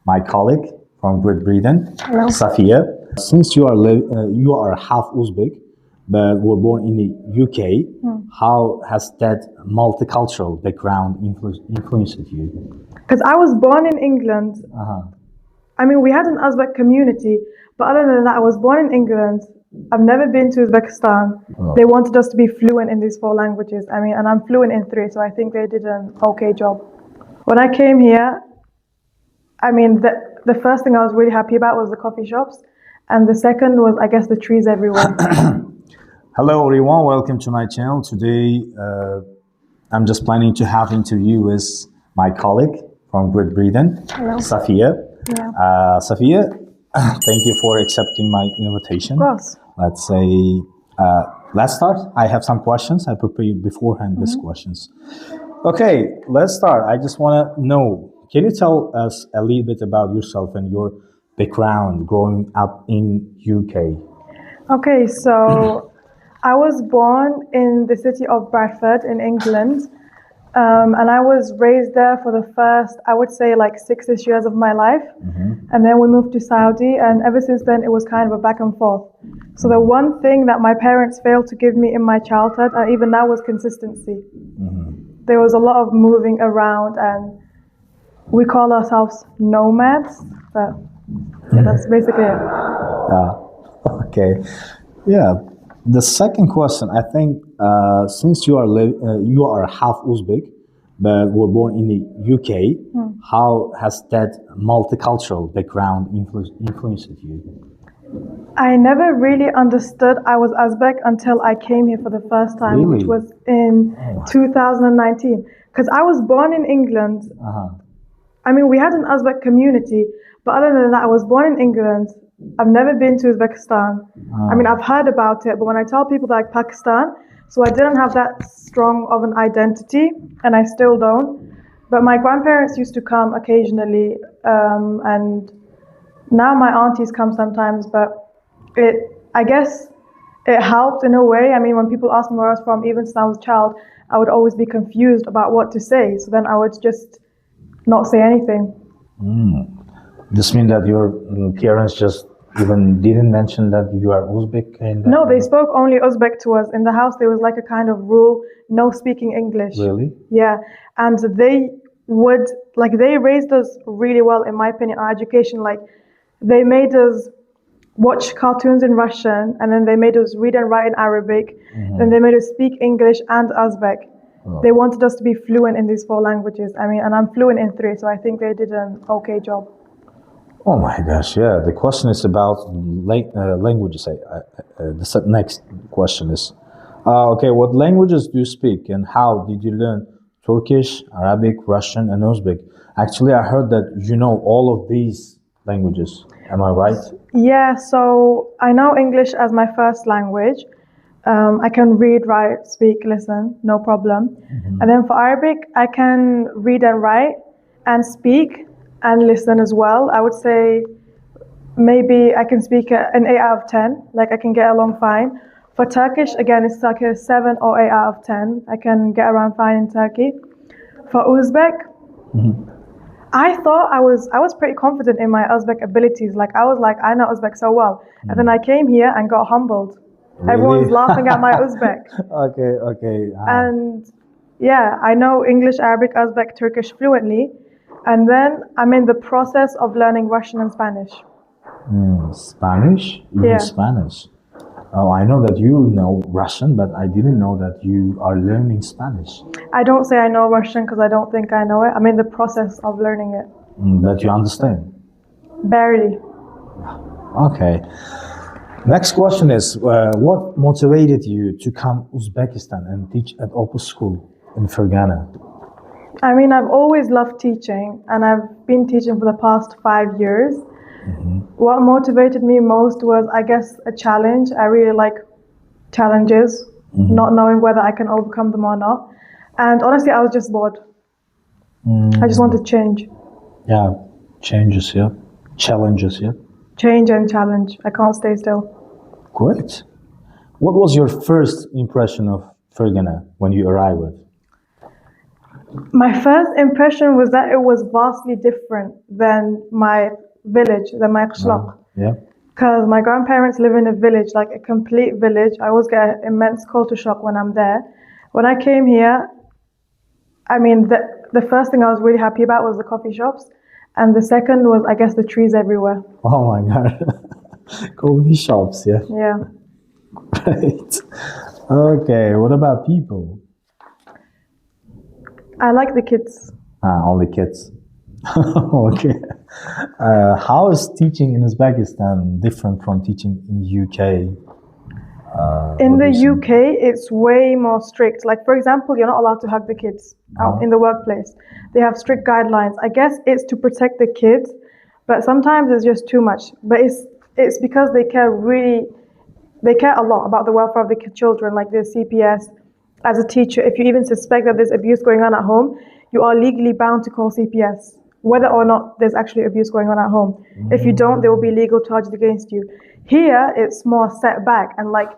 my colleague from Great Britain, Hello. Safiya. Since you are half Uzbek, but were born in the UK, how has that multicultural background influenced you? Because I was born in England. I mean, we had an Uzbek community, but other than that, I was born in England. I've never been to Uzbekistan. Oh. They wanted us to be fluent in these 4 languages. I mean, and I'm fluent in 3, so I think they did an okay job. When I came here, I mean, the first thing I was really happy about was the coffee shops, and the second was, I guess, the trees everywhere. Hello everyone, welcome to my channel. Today I'm just planning to have interview with my colleague from Great Britain, Hello. Safiya. Yeah. Safiya, thank you for accepting my invitation. Of course. Let's start. I have some questions. I prepared beforehand these questions. Okay, let's start. I just want to know, can you tell us a little bit about yourself and your background growing up in UK? Okay, so I was born in the city of Bradford in England, and I was raised there for the first, I would say, like 6-ish years of my life. And then we moved to Saudi, and ever since then it was kind of a back and forth. So the one thing that my parents failed to give me in my childhood, and even now, was consistency. There was a lot of moving around, and we call ourselves nomads, but yeah, that's basically it. Okay. Yeah. The second question, I think, since you are half Uzbek, but were born in the UK, how has that multicultural background influenced you? I never really understood I was Uzbek until I came here for the first time, Really? which was in 2019. Because I was born in England. I mean, we had an Uzbek community, but other than that, I was born in England. I've never been to Uzbekistan. I mean, I've heard about it, but when I tell people that, like, Pakistan, so I didn't have that strong of an identity, and I still don't. But my grandparents used to come occasionally, and now my aunties come sometimes, but I guess it helped in a way. I mean, when people ask me where I was from, even since I was a child, I would always be confused about what to say. So then I would just not say anything. This means that your parents just even didn't mention that you are Uzbek? No, they spoke only Uzbek to us. In the house, there was like a kind of rule, no speaking English. Really? Yeah. And they raised us really well, in my opinion, on education. Like, they made us watch cartoons in Russian, and then they made us read and write in Arabic, then they made us speak English and Uzbek. They wanted us to be fluent in these 4 languages. I mean, and I'm fluent in 3, so I think they did an okay job. Oh my gosh, yeah. The question is about languages. The next question is, okay, what languages do you speak and how did you learn Turkish, Arabic, Russian, and Uzbek? Actually, I heard that you know all of these languages. Am I right? Yeah, so I know English as my first language. I can read, write, speak, listen, no problem. And then for Arabic, I can read and write and speak and listen as well. I would say maybe I can speak an 8 out of 10, like I can get along fine. For Turkish, again, it's like a 7 or 8 out of 10. I can get around fine in Turkey. For Uzbek, I thought I was pretty confident in my Uzbek abilities. Like, I was like, I know Uzbek so well. And then I came here and got humbled. Really? Everyone's laughing at my Uzbek. Okay. And yeah, I know English, Arabic, Uzbek, Turkish fluently. And then I'm in the process of learning Russian and Spanish. Spanish? You Yeah. mean Spanish? Oh, I know that you know Russian, but I didn't know that you are learning Spanish. I don't say I know Russian because I don't think I know it. I'm in the process of learning it. But you understand? Barely. Okay. Next question is, what motivated you to come Uzbekistan and teach at Opus School in Fergana? I mean, I've always loved teaching, and I've been teaching for the past 5 years. What motivated me most was, I guess, a challenge. I really like challenges, not knowing whether I can overcome them or not. And honestly, I was just bored. I just wanted change. Yeah, changes, yeah. Challenges, yeah. Change and challenge. I can't stay still. Great. What was your first impression of Fergana when you arrived? My first impression was that it was vastly different than my village, than my qshlaq. Yeah. Because my grandparents live in a village, like a complete village. I always get an immense culture shock when I'm there. When I came here, I mean, the first thing I was really happy about was the coffee shops. And the second was, I guess, the trees everywhere. Oh my God. Coffee shops, yeah. Yeah. Right. Okay, what about people? I like the kids. Only kids. Okay. How is teaching in Uzbekistan different from teaching in UK? In what do the you think? UK, it's way more strict. Like, for example, you're not allowed to hug the kids out in the workplace. They have strict guidelines. I guess it's to protect the kids, but sometimes it's just too much. But it's because they care a lot about the welfare of the children, like the CPS. As a teacher, if you even suspect that there's abuse going on at home, you are legally bound to call CPS, whether or not there's actually abuse going on at home. If you don't, there will be legal charges against you. Here, it's more set back, and like,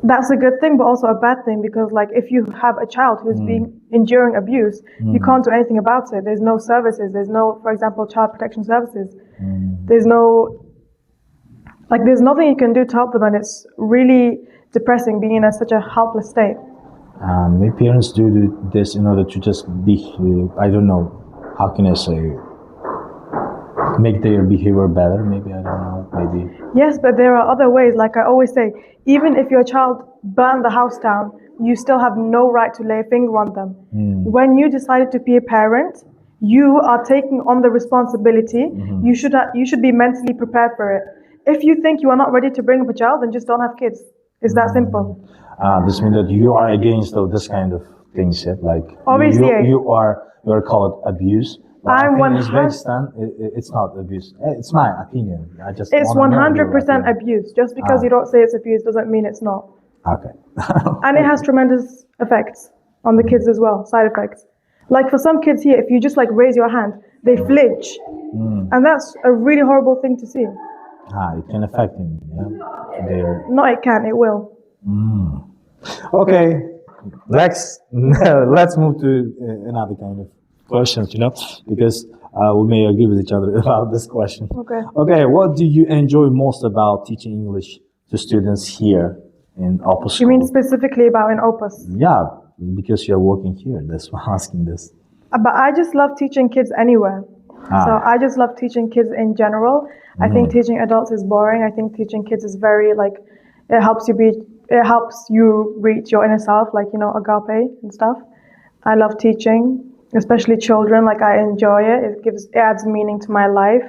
that's a good thing, but also a bad thing, because like, if you have a child who's being enduring abuse, you can't do anything about it. There's no services. There's no, for example, child protection services. There's nothing you can do to help them, and it's really depressing being in such a helpless state. My parents do this in order to just be, I don't know, how can I say, make their behavior better, maybe, I don't know, maybe. Yes, but there are other ways. Like I always say, even if your child burned the house down, you still have no right to lay a finger on them. When you decided to be a parent, you are taking on the responsibility. You should be mentally prepared for it. If you think you are not ready to bring up a child, then just don't have kids. It's that simple. This means that you are against this kind of things, yeah? Like Obviously, you are called abuse. But I I'm think in 100 Uzbekistan, it's not abuse. It's my opinion. I just It's wanna know your 100% opinion. abuse. Just because you don't say it's abuse doesn't mean it's not. Okay. And it has tremendous effects on the kids as well, side effects. Like for some kids here, if you just like raise your hand, they flinch. And that's a really horrible thing to see. It can affect him. Yeah. They're No, it can, it will. okay. Let's move to another kind of questions. Because we may agree with each other about this question. Okay. Okay. What do you enjoy most about teaching English to students here in Opus? You mean specifically about in Opus? Yeah, because you're working here. That's why I'm asking this. But I just love teaching kids anywhere. So I just love teaching kids in general. I think teaching adults is boring. I think teaching kids is very it helps you reach your inner self, agape and stuff. I love teaching, especially children. Like I enjoy it. It adds meaning to my life.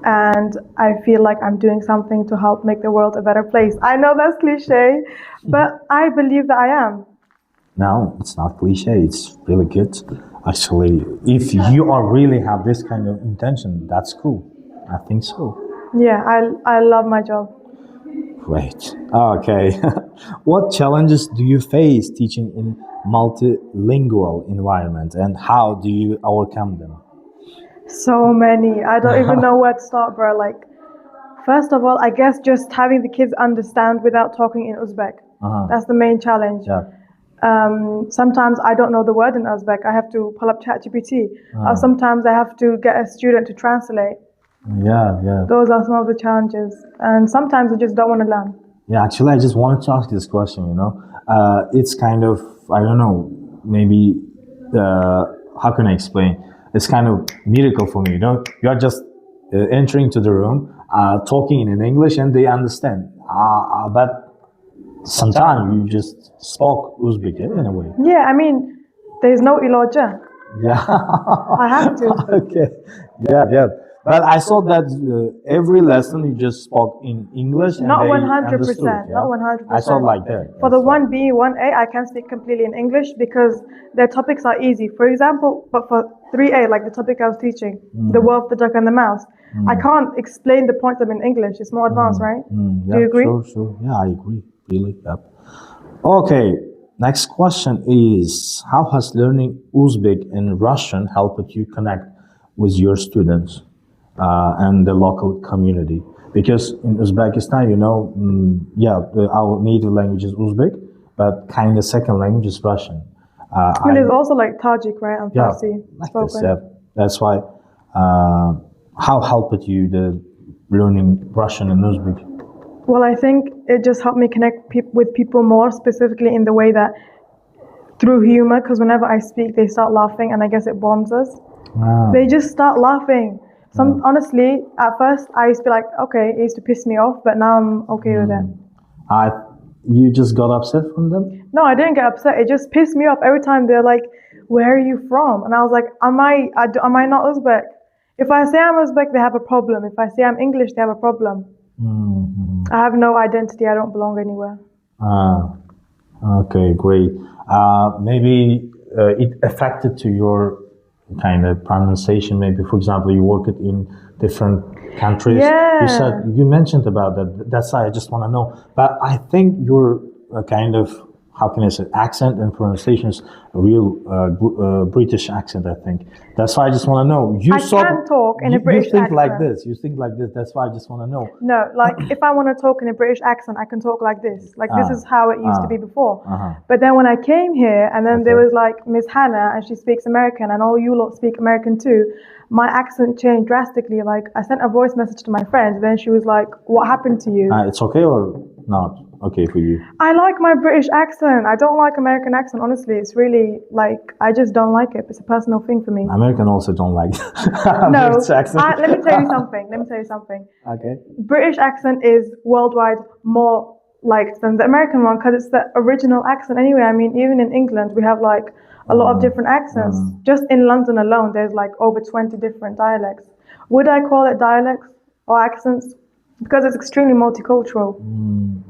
And I feel like I'm doing something to help make the world a better place. I know that's cliche, but I believe that I am. No, it's not cliche. It's really good. Actually, if you are really have this kind of intention, that's cool. I think so. Yeah, I love my job. Great. Okay. What challenges do you face teaching in multilingual environment, and how do you overcome them? So many. I don't even know where to start, bro. Like, first of all, I guess just having the kids understand without talking in Uzbek. That's the main challenge. Yeah. Sometimes I don't know the word in Uzbek. I have to pull up ChatGPT. Or sometimes I have to get a student to translate. Yeah. Those are some of the challenges. And sometimes I just don't want to learn. Yeah, actually, I just wanted to ask this question, It's kind of, I don't know, maybe, how can I explain? It's kind of miracle for me, You are just entering to the room, talking in English, and they understand. But sometimes you just spoke Uzbek in a way. Yeah, I mean, there's no iloja. Yeah. I have to. Okay. Yeah. But I saw that every lesson you just spoke in English. And Not they 100%. understood, yeah? Not 100%. I saw like that. For the 1B, 1A, I can speak completely in English because their topics are easy. For example, but for 3A, like the topic I was teaching, the wolf, the duck, and the mouse, I can't explain the points of them in English. It's more advanced, right? Yeah, Do you agree? Sure. Yeah, I agree. Really. Yep. Okay. Next question is, how has learning Uzbek and Russian helped you connect with your students and the local community? Because in Uzbekistan, our native language is Uzbek, but kind of second language is Russian. I mean, there's also like Tajik, right? And yeah, Farsi like spoken. this, yeah. That's why. How helped you the learning Russian and Uzbek? Well, I think it just helped me connect with people more, specifically in the way that through humor, because whenever I speak, they start laughing, and I guess it bonds us. Wow. They just start laughing. Honestly, at first I used to be like, okay, it used to piss me off, but now I'm okay with it. You just got upset from them? No, I didn't get upset. It just pissed me off every time they're like, "Where are you from?" And I was like, "Am I not Uzbek? If I say I'm Uzbek, they have a problem. If I say I'm English, they have a problem. I have no identity. I don't belong anywhere." Okay, great. Maybe it affected to your kind of pronunciation. Maybe, for example, you worked in different countries. Yeah. You mentioned about that. That's why I just want to know. But I think your kind of, how can I say, accent and pronunciation is a real British accent. I think that's why I just want to know. I can talk in a British You think accent. like this. You think like this. That's why I just want to know. No, like if I want to talk in a British accent, I can talk like this. Like this is how it used to be before. But then when I came here, and then there was like Miss Hannah, and she speaks American, and all you lot speak American too. My accent changed drastically. Like I sent a voice message to my friend, then she was like, "What happened to you?" It's okay or not okay for you? I like my British accent. I don't like American accent. Honestly, it's really like I just don't like it. It's a personal thing for me. American also don't like No, British accent. let me tell you something. Let me tell you something. Okay. British accent is worldwide more liked than the American one because it's the original accent anyway. I mean, even in England, we have like a lot of different accents. Just in London alone, there's like over 20 different dialects. Would I call it dialects or accents? Because it's extremely multicultural.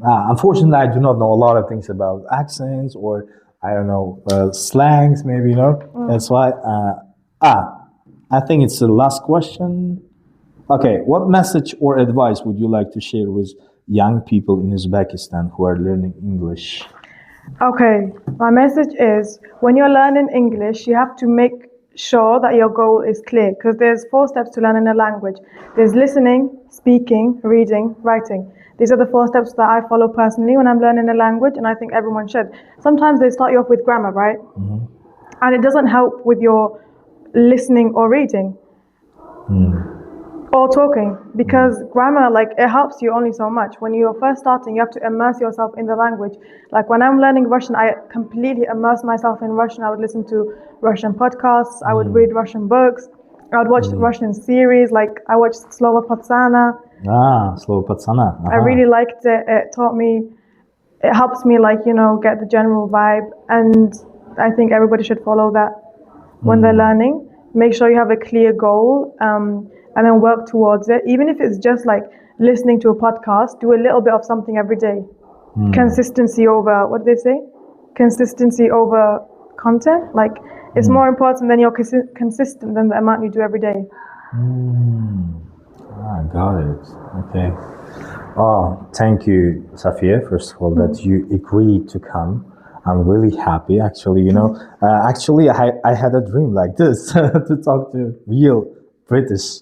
Unfortunately, I do not know a lot of things about accents or, I don't know, slangs, maybe, you know. That's why. I think it's the last question. Okay, what message or advice would you like to share with young people in Uzbekistan who are learning English? Okay, my message is when you're learning English, you have to make sure that your goal is clear because there's 4 steps to learning a language. There's listening, speaking, reading, writing. These are the 4 steps that I follow personally when I'm learning a language, and I think everyone should. Sometimes they start you off with grammar, right? And it doesn't help with your listening or reading. Or talking, because grammar, like, it helps you only so much. When you're first starting, you have to immerse yourself in the language. Like when I'm learning Russian, I completely immerse myself in Russian. I would listen to Russian podcasts, I would read Russian books, I would watch Russian series, like I watched Slova Patsana. Slova Patsana. I really liked it. It helps me, like, you know, get the general vibe, and I think everybody should follow that when they're learning. Make sure you have a clear goal, and then work towards it. Even if it's just like listening to a podcast, do a little bit of something every day. Consistency over, what do they say? Consistency over content. Like, it's more important than you're consistent than the amount you do every day. Got it. Okay. Oh, thank you, Safiye, first of all, that you agreed to come. I'm really happy, actually, you know. Actually, I had a dream like this, to talk to real British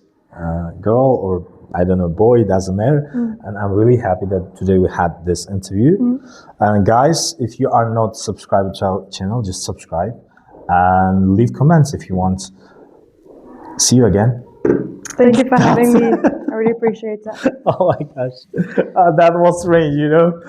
girl or, I don't know, boy, doesn't matter. And I'm really happy that today we had this interview. And guys, if you are not subscribed to our channel, just subscribe and leave comments if you want. See you again. Thank you for having me. I really appreciate that. Oh my gosh. That was strange, you know.